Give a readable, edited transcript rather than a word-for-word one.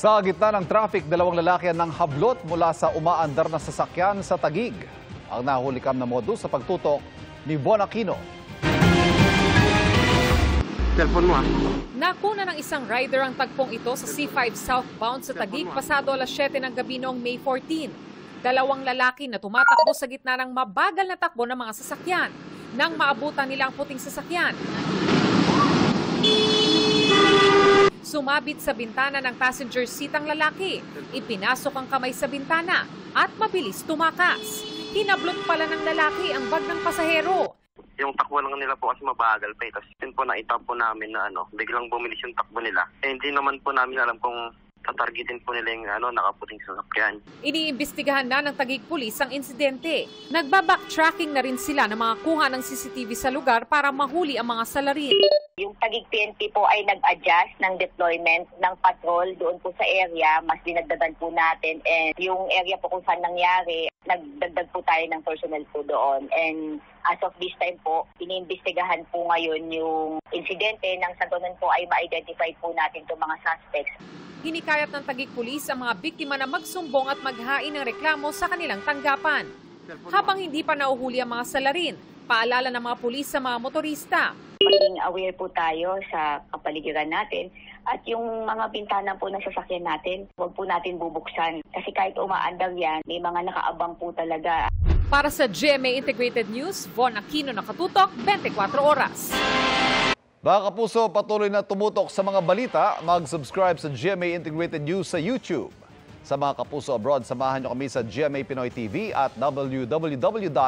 Sa gitna ng traffic, dalawang lalaki ang hablot mula sa umaandar na sasakyan sa Taguig. Ang nahulikam na modus sa pagtutok ni Von Aquino. Cellphone mo Nakuna ng isang rider ang tagpong ito sa C5 southbound sa Taguig pasado alas 7 ng gabi noong May 14. Dalawang lalaki na tumatakbo sa gitna ng mabagal na takbo ng mga sasakyan nang maabutan nila ang puting sasakyan. Sumabit sa bintana ng passenger seat ang lalaki. Ipinasok ang kamay sa bintana at mabilis tumakas. Hinablot pala ng lalaki ang bag ng pasahero. Yung takbo lang nila po kasi mabagal pa. Tapos yun po naitap po namin na biglang bumilis yung takbo nila. Hindi naman po namin alam kung tatargetin po nila yung nakaputing sasakyan. Iniimbestigahan na ng Taguig Police ang insidente. Nagbabacktracking na rin sila ng mga kuha ng CCTV sa lugar para mahuli ang mga salarin. Yung Taguig PNP po ay nag-adjust ng deployment ng patrol doon po sa area. Mas dinagdagan po natin. And yung area po kung saan nangyari, nagdagdag po tayo ng personnel po doon. And as of this time po, iniimbestigahan po ngayon yung insidente. Nang sa doon po ay ma-identify po natin itong mga suspects. Hinikayat ng Taguig Police ang mga biktima na magsumbong at maghain ng reklamo sa kanilang tanggapan. Habang hindi pa nauhuli ang mga salarin, paalala ng mga pulis sa mga motorista. Maging aware po tayo sa kapaligiran natin at yung mga bintana po ng sasakyan natin, huwag po natin bubuksan. Kasi kahit umaandar yan, may mga nakaabang po talaga. Para sa GMA Integrated News, Von Aquino, nakatutok, 24 oras. Mga kapuso, patuloy na tumutok sa mga balita. Mag-subscribe sa GMA Integrated News sa YouTube. Sa mga kapuso abroad, samahan niyo kami sa GMA Pinoy TV at www.gmanews.tv.